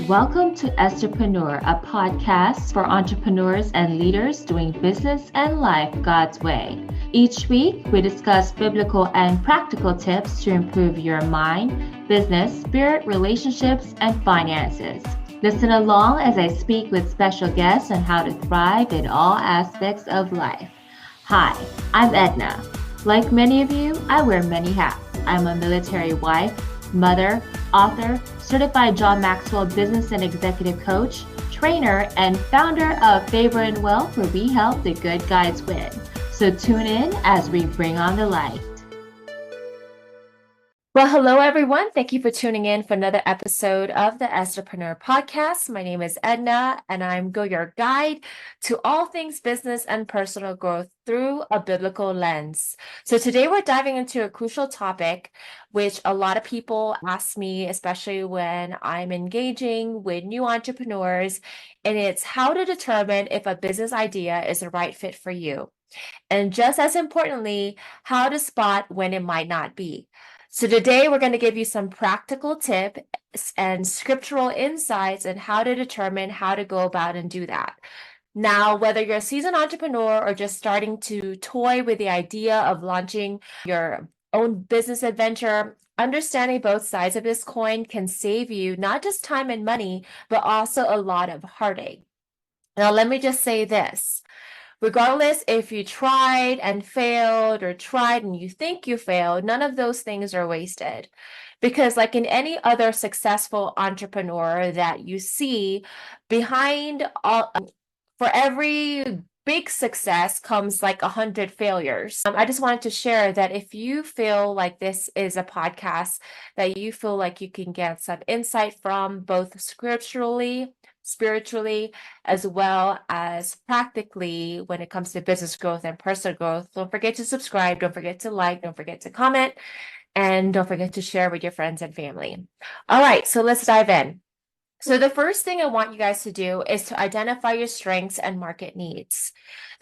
Welcome to Entrepreneur, a podcast for entrepreneurs and leaders doing business and life God's way. Each week, we discuss biblical and practical tips to improve your mind, business, spirit, relationships, and finances. Listen along as I speak with special guests on how to thrive in all aspects of life. Hi, I'm Edna. Like many of you, I wear many hats. I'm a military wife, mother, author, certified John Maxwell business and executive coach, trainer, and founder of Favor and Wealth, where we help the good guys win. So tune in as we bring on the light. Well, hello, everyone. Thank you for tuning in for another episode of the Entrepreneur Podcast. My name is Edna, and I'm your guide to all things business and personal growth through a biblical lens. So today we're diving into a crucial topic, which a lot of people ask me, especially when I'm engaging with new entrepreneurs, and it's how to determine if a business idea is the right fit for you. And just as importantly, how to spot when it might not be. So today we're going to give you some practical tips and scriptural insights on how to determine how to go about and do that. Now, whether you're a seasoned entrepreneur or just starting to toy with the idea of launching your own business adventure, understanding both sides of this coin can save you not just time and money, but also a lot of heartache. Now, let me just say this. Regardless if you tried and failed or tried and you think you failed, none of those things are wasted. Because like in any other successful entrepreneur that you see, behind for every big success comes like 100 failures. I just wanted to share that if you feel like this is a podcast that you feel like you can get some insight from, both scripturally, spiritually, as well as practically when it comes to business growth and personal growth, don't forget to subscribe, don't forget to like, don't forget to comment, and don't forget to share with your friends and family. All right, so let's dive in. So the first thing I want you guys to do is to identify your strengths and market needs.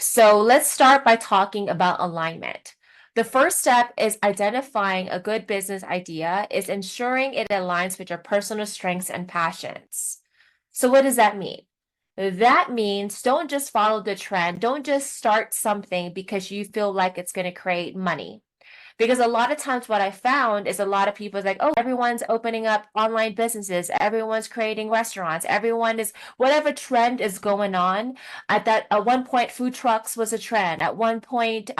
So let's start by talking about alignment. The first step is identifying a good business idea is ensuring it aligns with your personal strengths and passions. So what does that mean? That means don't just follow the trend. Don't just start something because you feel like it's going to create money. Because a lot of times what I found is a lot of people is like, oh, everyone's opening up online businesses. Everyone's creating restaurants. Everyone is, whatever trend is going on. At one point, food trucks was a trend. At one point,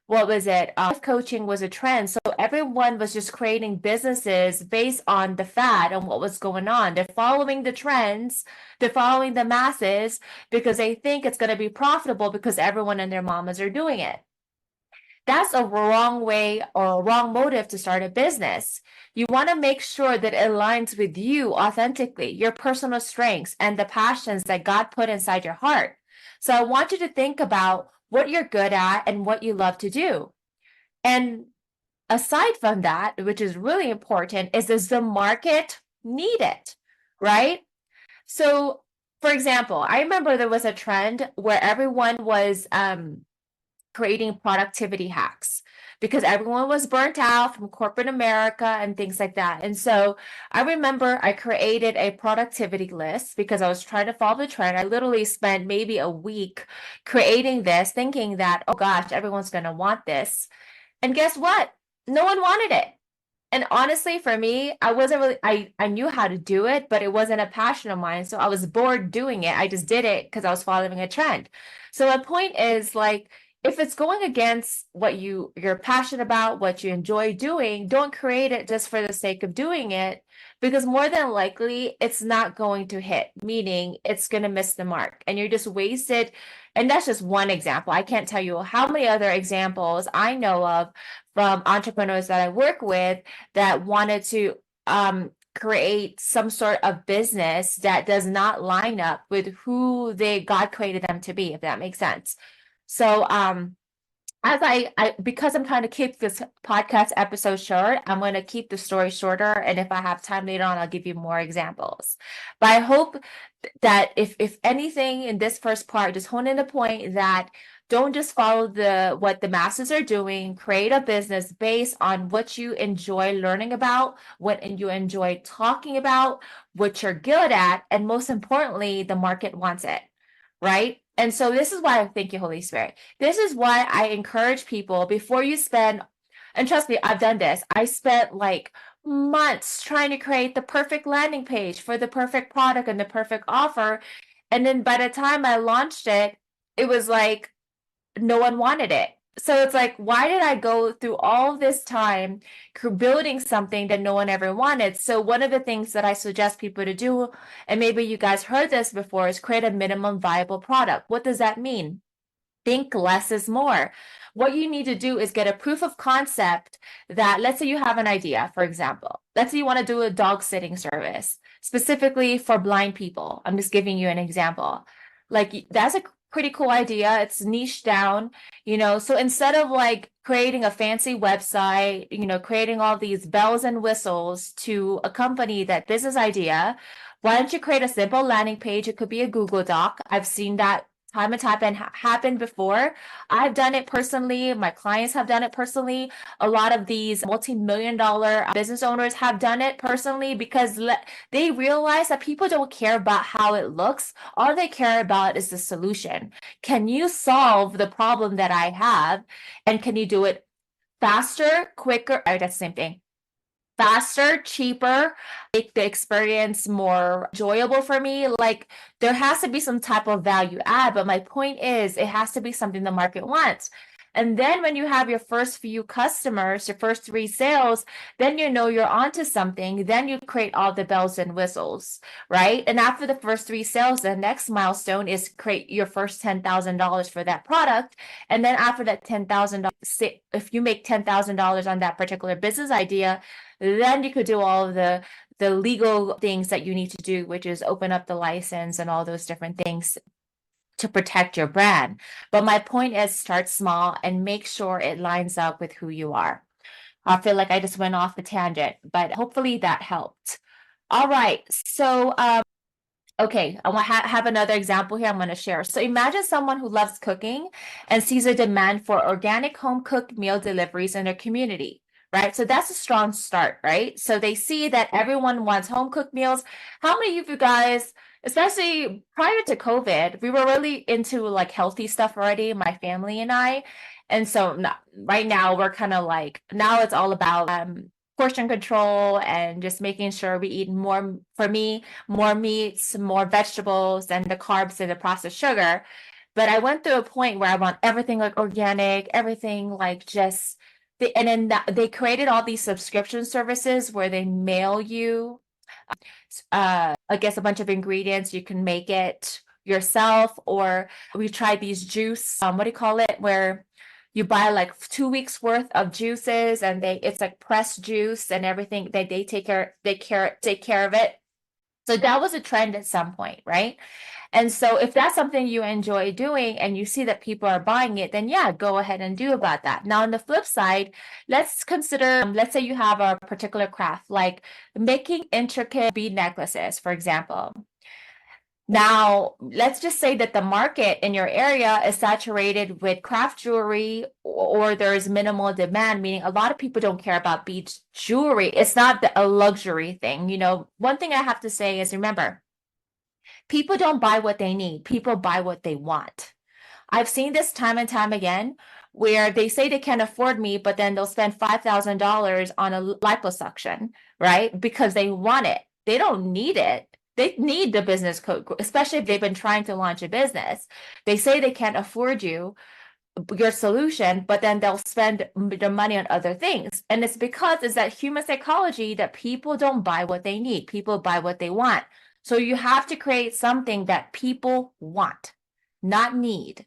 what was it? Life coaching was a trend. So everyone was just creating businesses based on the fad and what was going on. They're following the trends, they're following the masses because they think it's going to be profitable because everyone and their mamas are doing it. That's a wrong way or a wrong motive to start a business. You want to make sure that it aligns with you authentically, your personal strengths and the passions that God put inside your heart. So I want you to think about what you're good at and what you love to do. And aside from that, which is really important, is does the market need it, right? So, for example, I remember there was a trend where everyone was creating productivity hacks because everyone was burnt out from corporate America and things like that. And so I remember I created a productivity list because I was trying to follow the trend. I literally spent maybe a week creating this, thinking that, oh gosh, everyone's going to want this. And guess what? No one wanted it. And honestly, for me, I wasn't really, I knew how to do it, but it wasn't a passion of mine. So I was bored doing it. I just did it because I was following a trend. So my point is like, if it's going against what you're passionate about, what you enjoy doing, don't create it just for the sake of doing it, because more than likely it's not going to hit, meaning it's going to miss the mark and you're just wasted. And that's just one example. I can't tell you how many other examples I know of from entrepreneurs that I work with that wanted to create some sort of business that does not line up with who God created them to be, if that makes sense. So as because I'm trying to keep this podcast episode short, I'm going to keep the story shorter. And if I have time later on, I'll give you more examples. But I hope that if anything in this first part, just hone in the point that Don't just follow what the masses are doing. Create a business based on what you enjoy learning about, what you enjoy talking about, what you're good at, and most importantly, the market wants it, right? And so this is why I thank you, Holy Spirit. This is why I encourage people before you spend, and trust me, I've done this. I spent like months trying to create the perfect landing page for the perfect product and the perfect offer. And then by the time I launched it, it was like no one wanted it. So it's like, why did I go through all this time building something that no one ever wanted? So one of the things that I suggest people to do, and maybe you guys heard this before, is create a minimum viable product. What does that mean? Think less is more. What you need to do is get a proof of concept that, let's say you have an idea, for example. Let's say you want to do a dog sitting service specifically for blind people. I'm just giving you an example. Like, that's a pretty cool idea. It's niche down, So instead of like creating a fancy website, creating all these bells and whistles to accompany that business idea, why don't you create a simple landing page? It could be a Google Doc. I've seen that time and time and happened before. I've done it personally. My clients have done it personally. A lot of these multi-million dollar business owners have done it personally because they realize that people don't care about how it looks. All they care about is the solution. Can you solve the problem that I have? And can you do it faster, quicker? That's the same thing. Faster, cheaper, make the experience more enjoyable for me. Like, there has to be some type of value add, but my point is it has to be something the market wants. And then when you have your first few customers, your first 3 sales, then you're onto something. Then you create all the bells and whistles, right? And after the first 3 sales, the next milestone is create your first $10,000 for that product. And then after that $10,000, if you make $10,000 on that particular business idea, then you could do all of the legal things that you need to do, which is open up the license and all those different things to protect your brand. But my point is start small and make sure it lines up with who you are. I feel like I just went off the tangent, but hopefully that helped. All right. So, okay, I want to have another example here I'm going to share. So imagine someone who loves cooking and sees a demand for organic home cooked meal deliveries in their community, right? So that's a strong start, right? So they see that everyone wants home cooked meals. How many of you guys, especially prior to COVID, we were really into like healthy stuff already, my family and I. And so right now we're kind of like, now it's all about portion control and just making sure we eat more, for me, more meats, more vegetables, and the carbs and the processed sugar. But I went through a point where I want everything like organic, everything like just and then they created all these subscription services where they mail you, I guess, a bunch of ingredients. You can make it yourself, or we tried these juice, what do you call it, where you buy like 2 weeks worth of juices and it's like pressed juice and everything. They take care of it. So that was a trend at some point, right? And so if that's something you enjoy doing and you see that people are buying it, then yeah, go ahead and do about that. Now, on the flip side, let's consider, let's say you have a particular craft, like making intricate bead necklaces, for example. Now, let's just say that the market in your area is saturated with craft jewelry, or there's minimal demand, meaning a lot of people don't care about bead jewelry. It's not a luxury thing. One thing I have to say is, remember, people don't buy what they need. People buy what they want. I've seen this time and time again where they say they can't afford me, but then they'll spend $5,000 on a liposuction, right? Because they want it. They don't need it. They need the business code, especially if they've been trying to launch a business. They say they can't afford your solution, but then they'll spend their money on other things. And it's because it's that human psychology that people don't buy what they need. People buy what they want. So you have to create something that people want, not need.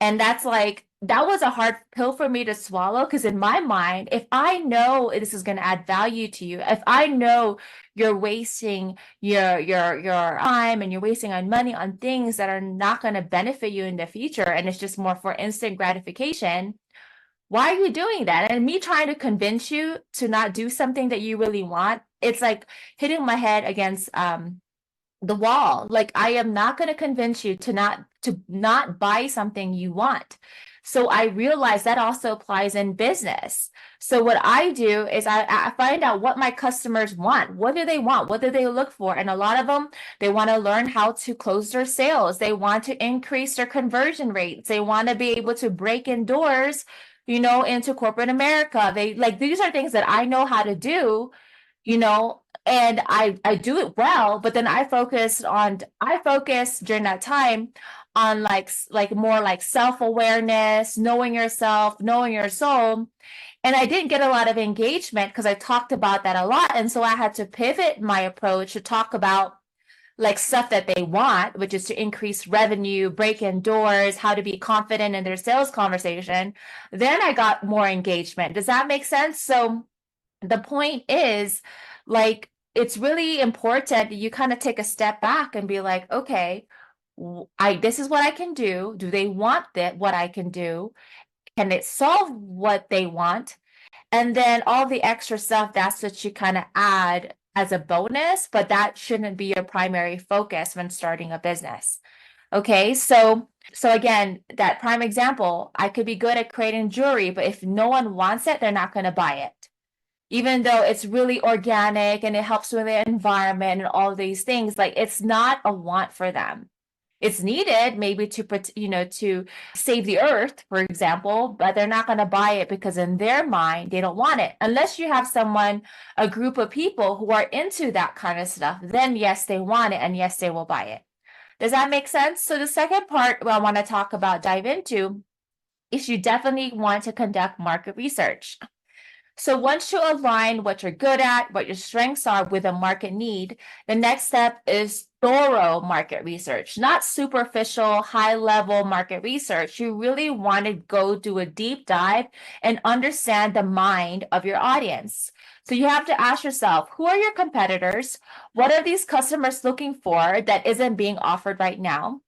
And that was a hard pill for me to swallow, because in my mind, if I know this is going to add value to you, if I know you're wasting your time and you're wasting on money on things that are not going to benefit you in the future, and it's just more for instant gratification, why are you doing that? And me trying to convince you to not do something that you really want, it's like hitting my head against the wall. Like, I am not going to convince you to not buy something you want. So I realize that also applies in business. So what I do is I find out what my customers want. What do they want? What do they look for? And a lot of them, they want to learn how to close their sales. They want to increase their conversion rates. They want to be able to break in doors, into corporate America. They like, these are things that I know how to do, and I do it well, but then I focus during that time on like more like self-awareness, knowing yourself, knowing your soul. And I didn't get a lot of engagement because I talked about that a lot. And so I had to pivot my approach to talk about like stuff that they want, which is to increase revenue, break in doors, how to be confident in their sales conversation. Then I got more engagement. Does that make sense? So the point is, like, it's really important that you kind of take a step back and be like, okay, this is what I can do. Do they want that what I can do? Can it solve what they want? And then all the extra stuff, that's what you kind of add as a bonus, but that shouldn't be your primary focus when starting a business. Okay, so again, that prime example, I could be good at creating jewelry, but if no one wants it, they're not going to buy it. Even though it's really organic and it helps with the environment and all these things, like, it's not a want for them. It's needed maybe to save the earth, for example, but they're not going to buy it because in their mind, they don't want it. Unless you have a group of people who are into that kind of stuff, then yes, they want it and yes, they will buy it. Does that make sense? So the second part I want to dive into, is you definitely want to conduct market research. So once you align what you're good at, what your strengths are with a market need, the next step is thorough market research, not superficial, high-level market research. You really want to go do a deep dive and understand the mind of your audience. So you have to ask yourself, who are your competitors? What are these customers looking for that isn't being offered right now?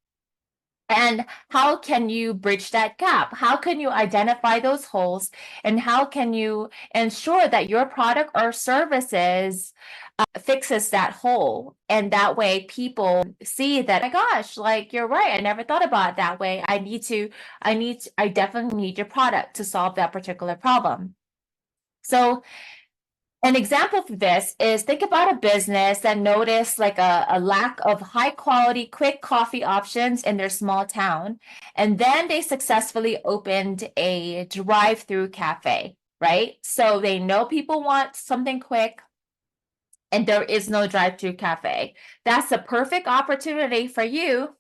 And how can you bridge that gap? How can you identify those holes? And how can you ensure that your product or services fixes that hole? And that way people see that, oh my gosh, like, you're right. I never thought about it that way. I definitely need your product to solve that particular problem. So an example for this is, think about a business that noticed like a lack of high quality, quick coffee options in their small town. And then they successfully opened a drive-through cafe, right? So they know people want something quick and there is no drive-through cafe. That's a perfect opportunity for you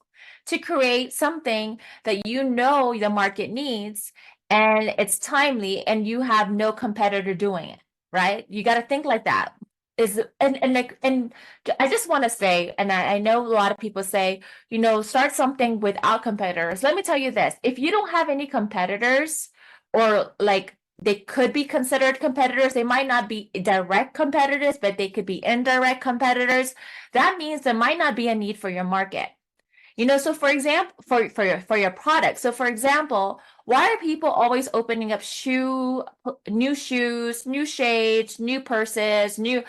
to create something that the market needs, and it's timely and you have no competitor doing it, right? You got to think like that. And I just want to say, and I know a lot of people say, start something without competitors. Let me tell you this: if you don't have any competitors, or like, they could be considered competitors, they might not be direct competitors, but they could be indirect competitors. That means there might not be a need for your market. So for example, for your product. So for example, why are people always opening up new shoes, new shades, new purses, new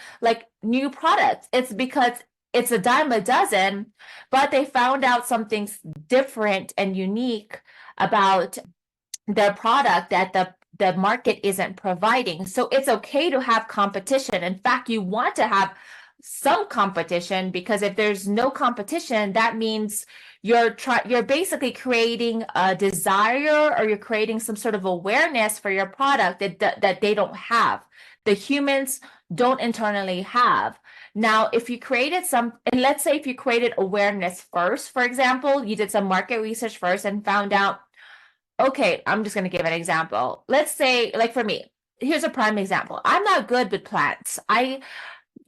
products? It's because it's a dime a dozen, but they found out something different and unique about their product that the market isn't providing. So it's okay to have competition. In fact, you want to have some competition, because if there's no competition, that means you're basically creating a desire, or you're creating some sort of awareness for your product that they don't have. The humans don't internally have. Now, if you created and let's say if you created awareness first, for example, you did some market research first and found out, okay, I'm just going to give an example. Let's say, like, for me, here's a prime example. I'm not good with plants.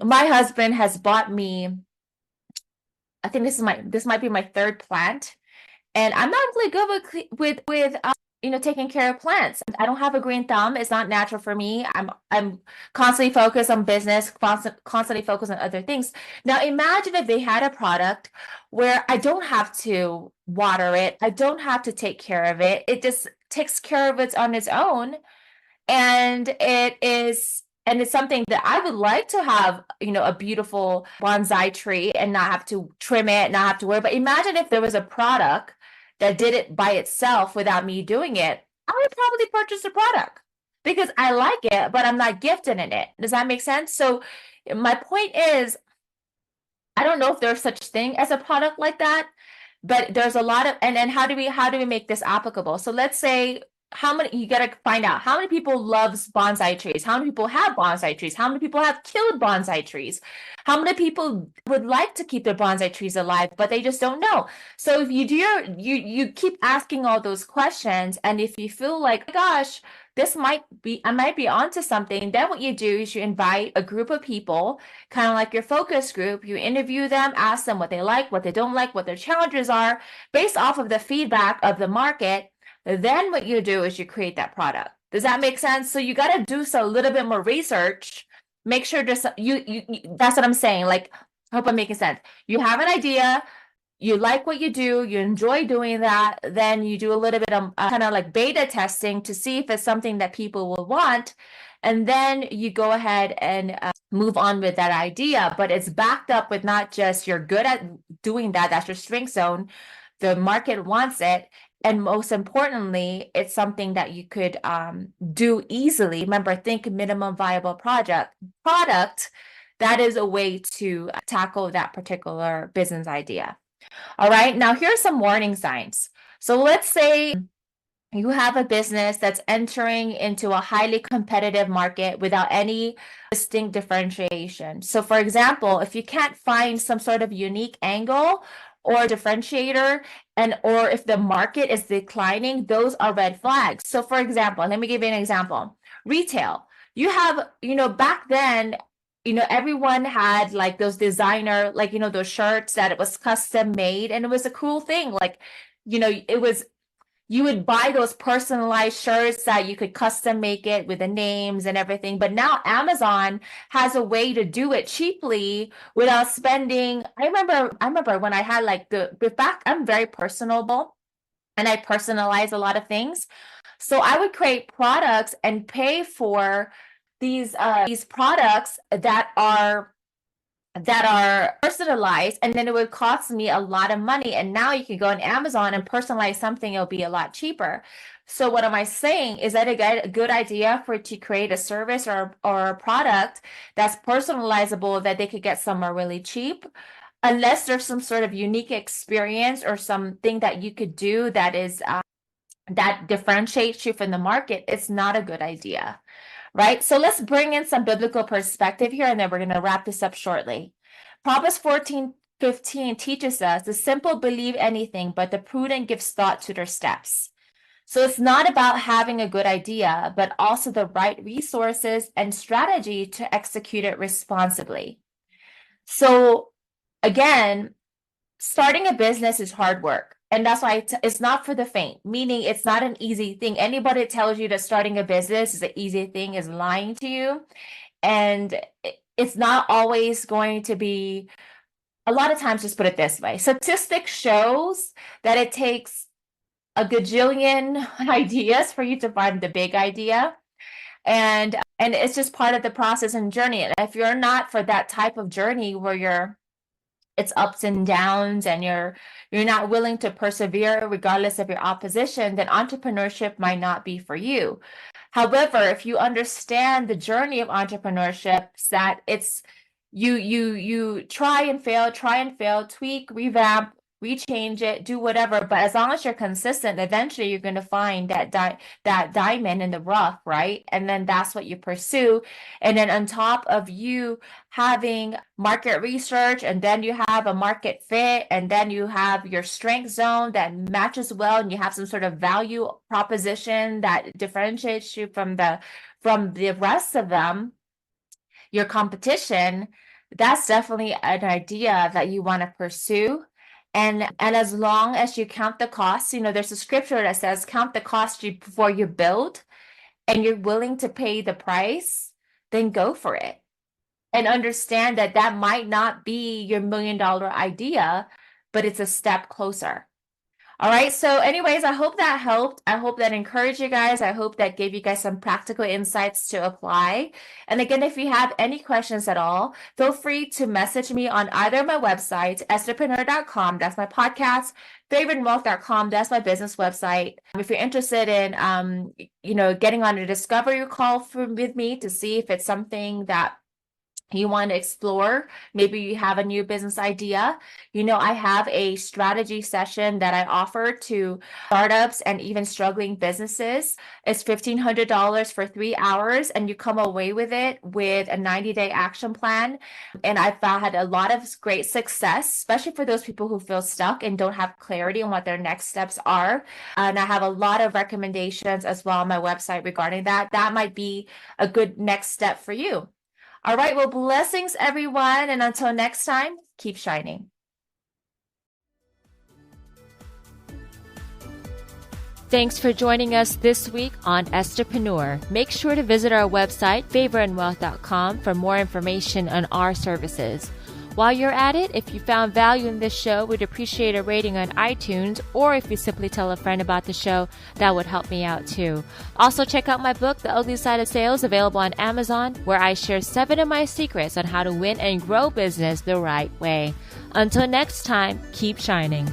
My husband has bought me, I think this might be my third plant, and I'm not really good with taking care of plants. I don't have a green thumb. It's not natural for me. I'm constantly focused on business, constantly focused on other things. Now imagine if they had a product where I don't have to water it, I don't have to take care of it. It just takes care of it on its own, and it is And it's something that I would like to have, a beautiful bonsai tree and not have to trim it, not have to worry. But imagine if there was a product that did it by itself without me doing it. I would probably purchase the product because I like it, but I'm not gifted in it. Does that make sense? So my point is, I don't know if there's such thing as a product like that, but there's a lot of, and how do we make this applicable? So let's say, how many, you got to find out how many people loves bonsai trees, how many people have bonsai trees, how many people have killed bonsai trees, how many people would like to keep their bonsai trees alive, but they just don't know. So if you do you keep asking all those questions, and if you feel like, gosh, I might be onto something, then what you do is you invite a group of people, kind of like your focus group. You interview them, ask them what they like, what they don't like, what their challenges are, based off of the feedback of the market. Then what you do is you create that product. Does that make sense? So you got to do a little bit more research. Make sure just you that's what I'm saying. Like, I hope I'm making sense. You have an idea, you like what you do, you enjoy doing that, then you do a little bit of kind of like beta testing to see if it's something that people will want. And then you go ahead and move on with that idea. But it's backed up with not just you're good at doing that, that's your strength zone, the market wants it. And most importantly, it's something that you could do easily. Remember, think minimum viable product. That is a way to tackle that particular business idea. All right, now here's some warning signs. So let's say you have a business that's entering into a highly competitive market without any distinct differentiation. So for example, if you can't find some sort of unique angle or differentiator, or if the market is declining, those are red flags. So for example, let me give you an example. Retail. You have, back then, everyone had like those designer, like, those shirts that it was custom made, and it was a cool thing. Like, you would buy those personalized shirts that you could custom make it with the names and everything. But now Amazon has a way to do it cheaply without spending. I remember when I had like back, I'm very personable and I personalize a lot of things. So I would create products and pay for these products that are personalized, and then it would cost me a lot of money. And now you can go on Amazon and personalize something, it'll be a lot cheaper. So what am I saying? Is that a good idea for to create a service or a product that's personalizable that they could get somewhere really cheap? Unless there's some sort of unique experience or something that you could do that is that differentiates you from the market, it's not a good idea. Right? So let's bring in some biblical perspective here, and then we're going to wrap this up shortly. Proverbs 14:15 teaches us the simple believe anything, but the prudent gives thought to their steps. So it's not about having a good idea, but also the right resources and strategy to execute it responsibly. So again, starting a business is hard work. And that's why it's not for the faint, meaning it's not an easy thing. Anybody that tells you that starting a business is an easy thing is lying to you. And it's not always going to be, a lot of times, just put it this way. Statistics shows that it takes a gajillion ideas for you to find the big idea. And it's just part of the process and journey. And if you're not for that type of journey where it's ups and downs and you're not willing to persevere regardless of your opposition, then entrepreneurship might not be for you. However, if you understand the journey of entrepreneurship, that it's you try and fail, tweak, revamp, rechange it, do whatever, but as long as you're consistent, eventually you're going to find that diamond in the rough, right? And then that's what you pursue. And then on top of you having market research, and then you have a market fit, and then you have your strength zone that matches well, and you have some sort of value proposition that differentiates you from the rest of them, your competition, that's definitely an idea that you want to pursue. And as long as you count the costs, there's a scripture that says count the cost before you build, and you're willing to pay the price, then go for it. And understand that that might not be your $1 million idea, but it's a step closer. All right. So, anyways, I hope that helped. I hope that encouraged you guys. I hope that gave you guys some practical insights to apply. And again, if you have any questions at all, feel free to message me on either my website, entrepreneur.com, that's my podcast, favoritedwealth.com, that's my business website. If you're interested in, getting on a discovery call with me to see if it's something that you want to explore, maybe you have a new business idea. I have a strategy session that I offer to startups and even struggling businesses. It's $1,500 for 3 hours, and you come away with it with a 90-day action plan. And I've had a lot of great success, especially for those people who feel stuck and don't have clarity on what their next steps are. And I have a lot of recommendations as well on my website regarding that. That might be a good next step for you. All right, well, blessings, everyone. And until next time, keep shining. Thanks for joining us this week on Entrepreneur. Make sure to visit our website, favoritedwealth.com, for more information on our services. While you're at it, if you found value in this show, we'd appreciate a rating on iTunes, or if you simply tell a friend about the show, that would help me out too. Also, check out my book, The Ugly Side of Sales, available on Amazon, where I share 7 of my secrets on how to win and grow business the right way. Until next time, keep shining.